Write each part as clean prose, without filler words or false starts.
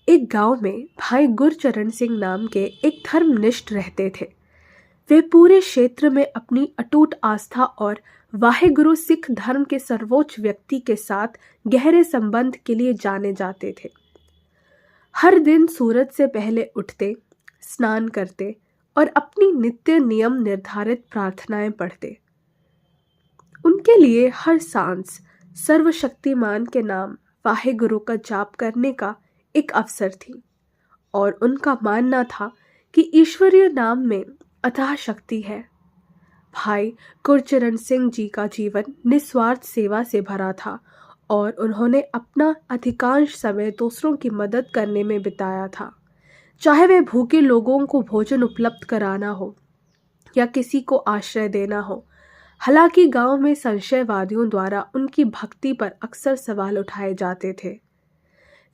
एक गांव में भाई गुरचरण सिंह नाम के एक धर्मनिष्ठ रहते थे। वे पूरे क्षेत्र में अपनी अटूट आस्था और वाहेगुरु सिख धर्म के सर्वोच्च व्यक्ति के साथ गहरे संबंध के लिए जाने जाते थे। हर दिन सूरज से पहले उठते, स्नान करते और अपनी नित्य नियम निर्धारित प्रार्थनाएं पढ़ते। उनके लिए हर सांस सर्वशक्तिमान के नाम वाहेगुरु का जाप करने का एक अवसर थी और उनका मानना था कि ईश्वरीय नाम में अथाह शक्ति है। भाई गुरचरण सिंह जी का जीवन निस्वार्थ सेवा से भरा था और उन्होंने अपना अधिकांश समय दूसरों की मदद करने में बिताया था, चाहे वे भूखे लोगों को भोजन उपलब्ध कराना हो या किसी को आश्रय देना हो। हालांकि गांव में संशयवादियों द्वारा उनकी भक्ति पर अक्सर सवाल उठाए जाते थे।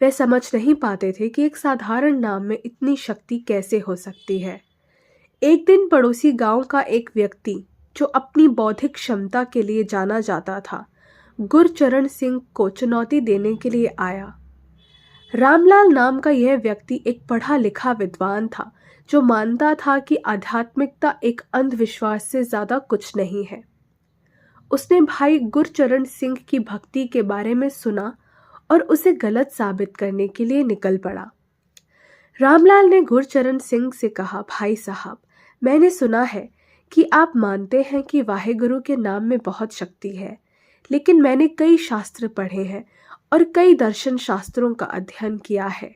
वे समझ नहीं पाते थे कि एक साधारण नाम में इतनी शक्ति कैसे हो सकती है। एक दिन पड़ोसी गांव का एक व्यक्ति, जो अपनी बौद्धिक क्षमता के लिए जाना जाता था, गुरचरण सिंह को चुनौती देने के लिए आया। रामलाल नाम का यह व्यक्ति एक पढ़ा लिखा विद्वान था, जो मानता था कि आध्यात्मिकता एक अंधविश्वास से ज्यादा कुछ नहीं है। उसने भाई गुरचरण सिंह की भक्ति के बारे में सुना और उसे गलत साबित करने के लिए निकल पड़ा। रामलाल ने गुरचरण सिंह से कहा, भाई साहब, मैंने सुना है कि आप मानते हैं कि वाहेगुरु के नाम में बहुत शक्ति है, लेकिन मैंने कई शास्त्र पढ़े हैं और कई दर्शन शास्त्रों का अध्ययन किया है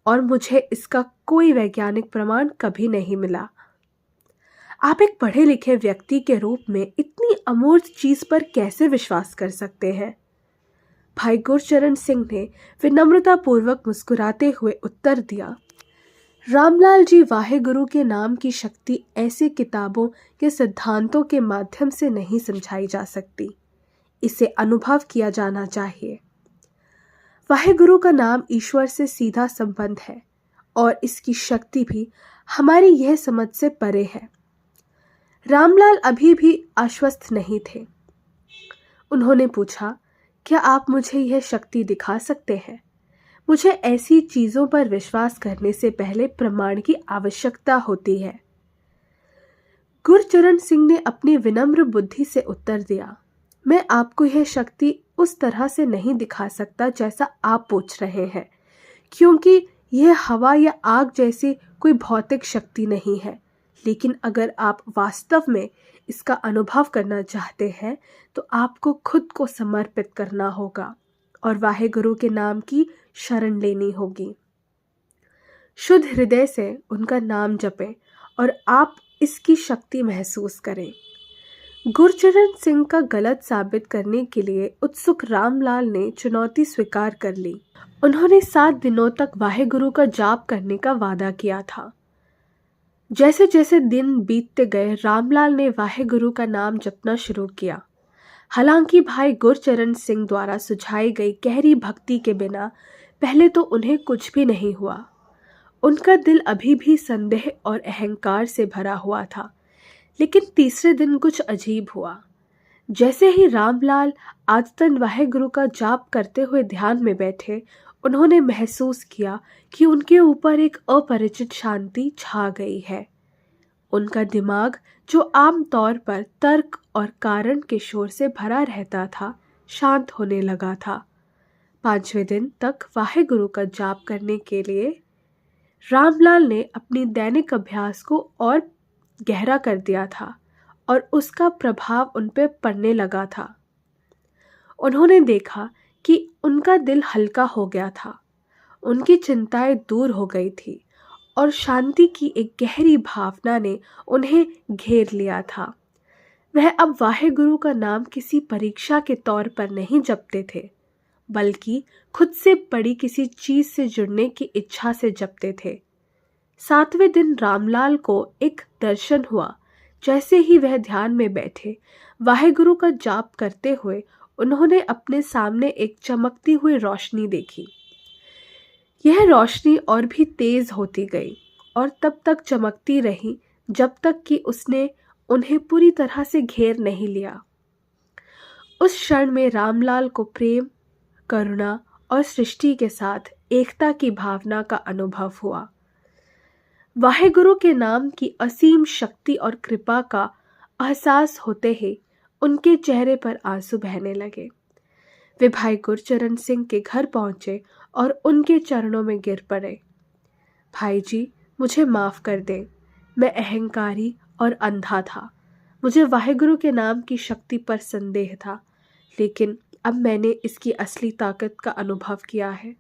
और मुझे इसका कोई वैज्ञानिक प्रमाण कभी नहीं मिला। आप एक पढ़े लिखे व्यक्ति के रूप में इतनी अमूर्त चीज पर कैसे विश्वास कर सकते हैं? भाई गुरचरण सिंह ने विनम्रतापूर्वक मुस्कुराते हुए उत्तर दिया, रामलाल जी, वाहेगुरु के नाम की शक्ति ऐसे किताबों के सिद्धांतों के माध्यम से नहीं समझाई जा सकती। इसे अनुभव किया जाना चाहिए। वाहेगुरु का नाम ईश्वर से सीधा संबंध है और इसकी शक्ति भी हमारी यह समझ से परे है। रामलाल अभी भी आश्वस्त नहीं थे। उन्होंने पूछा, क्या आप मुझे यह शक्ति दिखा सकते हैं? मुझे ऐसी चीजों पर विश्वास करने से पहले प्रमाण की आवश्यकता होती है। गुरचरण सिंह ने अपनी विनम्र बुद्धि से उत्तर दिया, मैं आपको यह शक्ति उस तरह से नहीं दिखा सकता जैसा आप पूछ रहे हैं, क्योंकि यह हवा या आग जैसी कोई भौतिक शक्ति नहीं है। लेकिन अगर आप वास्तव में इसका अनुभव करना चाहते हैं तो आपको खुद को समर्पित करना होगा और वाहेगुरु के नाम की शरण लेनी होगी। शुद्ध हृदय से उनका नाम जपें और आप इसकी शक्ति महसूस करें। गुरचरण सिंह का गलत साबित करने के लिए उत्सुक रामलाल ने चुनौती स्वीकार कर ली। उन्होंने 7 दिनों तक वाहेगुरु का जाप करने का वादा किया था। जैसे जैसे दिन बीतते गए, रामलाल ने वाहेगुरु का नाम जपना शुरू किया। हालांकि भाई गुरचरण सिंह द्वारा सुझाई गई गहरी भक्ति के बिना पहले तो उन्हें कुछ भी नहीं हुआ। उनका दिल अभी भी संदेह और अहंकार से भरा हुआ था। लेकिन तीसरे दिन कुछ अजीब हुआ। जैसे ही रामलाल आदतन वाहेगुरु का जाप करते हुए ध्यान में बैठे, उन्होंने महसूस किया कि उनके ऊपर एक अपरिचित शांति छा गई है। उनका दिमाग, जो आमतौर पर तर्क और कारण के शोर से भरा रहता था, शांत होने लगा था। 5वें दिन तक वाहेगुरु का जाप करने के लिए रामलाल ने अपनी दैनिक अभ्यास को और गहरा कर दिया था और उसका प्रभाव उन पर पड़ने लगा था। उन्होंने देखा कि उनका दिल हल्का हो गया था, उनकी चिंताएं दूर हो गई थी और शांति की एक गहरी भावना ने उन्हें घेर लिया था। वह अब वाहेगुरु का नाम किसी परीक्षा के तौर पर नहीं जपते थे, बल्कि खुद से बड़ी किसी चीज से जुड़ने की इच्छा से जपते थे। 7वें दिन रामलाल को एक दर्शन हुआ। जैसे ही वह ध्यान में बैठे, वाहेगुरु का जाप करते हुए, उन्होंने अपने सामने एक चमकती हुई रोशनी देखी। यह रोशनी और भी तेज होती गई और तब तक चमकती रही जब तक कि उसने उन्हें पूरी तरह से घेर नहीं लिया। उस क्षण में रामलाल को प्रेम, करुणा और सृष्टि के साथ एकता की भावना का अनुभव हुआ। वाहेगुरु के नाम की असीम शक्ति और कृपा का एहसास होते ही उनके चेहरे पर आंसू बहने लगे। वे भाई गुरचरण सिंह के घर पहुंचे और उनके चरणों में गिर पड़े। भाई जी, मुझे माफ़ कर दें, मैं अहंकारी और अंधा था। मुझे वाहेगुरु के नाम की शक्ति पर संदेह था, लेकिन अब मैंने इसकी असली ताकत का अनुभव किया है।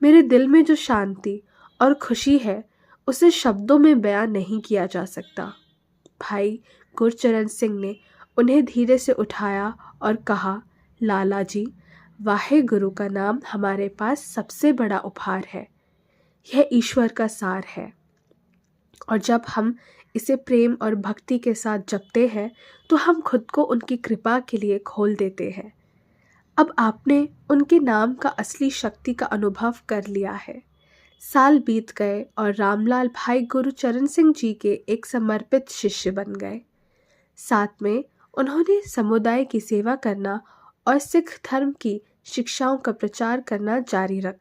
मेरे दिल में जो शांति और खुशी है, उसे शब्दों में बयां नहीं किया जा सकता। भाई गुरचरण सिंह ने उन्हें धीरे से उठाया और कहा, लाला जी, वाहेगुरु का नाम हमारे पास सबसे बड़ा उपहार है। यह ईश्वर का सार है, और जब हम इसे प्रेम और भक्ति के साथ जपते हैं तो हम खुद को उनकी कृपा के लिए खोल देते हैं। अब आपने उनके नाम का असली शक्ति का अनुभव कर लिया है। साल बीत गए और रामलाल भाई गुरचरण सिंह जी के एक समर्पित शिष्य बन गए। साथ में उन्होंने समुदाय की सेवा करना और सिख धर्म की शिक्षाओं का प्रचार करना जारी रखा।